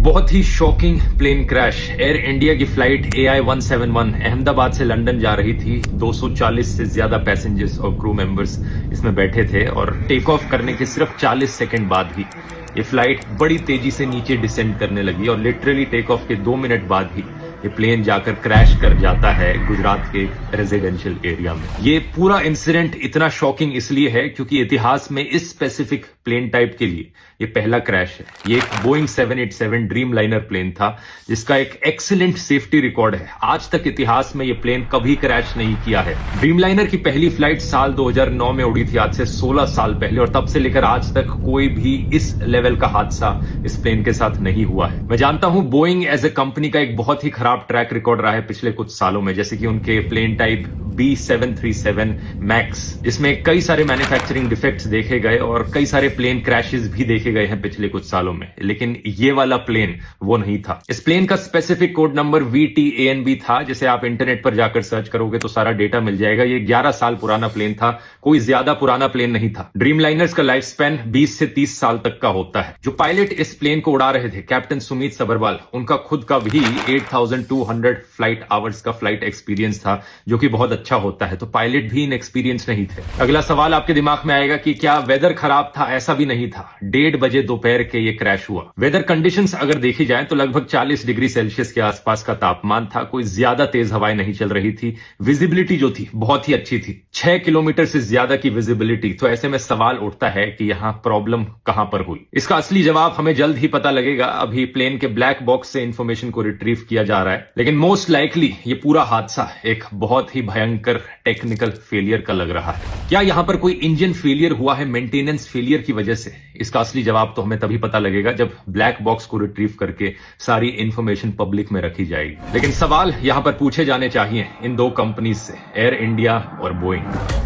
बहुत ही shocking plane crash. Air India की फ्लाइट AI-171 अहमदाबाद से लंदन जा रही थी। 240 से ज्यादा पैसेंजर्स और क्रू मेंबर्स इसमें बैठे थे और टेक ऑफ करने के सिर्फ 40 सेकंड बाद ही ये फ्लाइट बड़ी तेजी से नीचे डिसेंड करने लगी और लिटरली टेक ऑफ के 2 मिनट बाद ही ये प्लेन जाकर क्रैश कर जाता है गुजरात के रेजिडेंशियल एरिया में। ये पूरा इंसिडेंट इतना शॉकिंग इसलिए है क्योंकि इतिहास में इस स्पेसिफिक प्लेन टाइप के लिए ये पहला क्रैश है। ये एक बोइंग 787 ड्रीम लाइनर प्लेन था जिसका एक एक्सीलेंट सेफ्टी रिकॉर्ड है। आज तक इतिहास में ये प्लेन कभी क्रैश नहीं किया है। ड्रीम लाइनर की पहली फ्लाइट साल 2009 में उड़ी थी, आज से 16 साल पहले, और तब से लेकर आज तक कोई भी इस लेवल का हादसा इस प्लेन के साथ नहीं हुआ है। मैं जानता हूं बोइंग एज ए कंपनी का एक बहुत ही खराब ट्रैक रिकॉर्ड रहा है पिछले कुछ सालों में, जैसे कि उनके प्लेन टाइप B737 मैक्स, इसमें कई सारे मैन्युफैक्चरिंग डिफेक्ट्स देखे गए और कई सारे प्लेन क्रैशेस भी देखे गए हैं पिछले कुछ सालों में, लेकिन ये वाला प्लेन वो नहीं था। इस प्लेन का स्पेसिफिक कोड नंबर VTANB था, जिसे आप इंटरनेट पर जाकर सर्च करोगे तो सारा डेटा मिल जाएगा। ये 11 साल पुराना प्लेन था, कोई ज्यादा पुराना प्लेन नहीं था। ड्रीम लाइनर्स का लाइफ स्पैन 20 से 30 साल तक का होता है। जो पायलट इस प्लेन को उड़ा रहे थे, कैप्टन सुमित सबरवाल, उनका खुद का भी 8200 फ्लाइट आवर्स का फ्लाइट एक्सपीरियंस था, जो कि बहुत अच्छा होता है, तो पायलट भी इनएक्सपीरियंस नहीं थे। अगला सवाल आपके दिमाग में आएगा कि क्या वेदर खराब था? ऐसा भी नहीं था। 1:30 बजे दोपहर के ये क्रैश हुआ। वेदर कंडीशंस अगर देखी जाए तो लगभग 40 डिग्री सेल्सियस के आसपास का तापमान था। कोई ज्यादा तेज हवाएं नहीं चल रही थी। विजिबिलिटी जो थी बहुत ही अच्छी थी, 6 किलोमीटर से ज्यादा की विजिबिलिटी। तो ऐसे में सवाल उठता है कि यहां प्रॉब्लम कहां पर हुई। इसका असली जवाब हमें जल्द ही पता लगेगा। अभी प्लेन के ब्लैक बॉक्स से इंफॉर्मेशन को रिट्रीव किया जा रहा है, लेकिन मोस्ट लाइकली ये पूरा हादसा एक बहुत ही भयंकर टेक्निकल फेलियर का लग रहा है। क्या यहां पर कोई इंजन फेलियर हुआ है मेंटेनेंस फेलियर की वजह से? इसका असली जवाब तो हमें तभी पता लगेगा जब ब्लैक बॉक्स को रिट्रीव करके सारी इंफॉर्मेशन पब्लिक में रखी जाएगी। लेकिन सवाल यहां पर पूछे जाने चाहिए इन दो कंपनीज से, एयर इंडिया और बोइंग।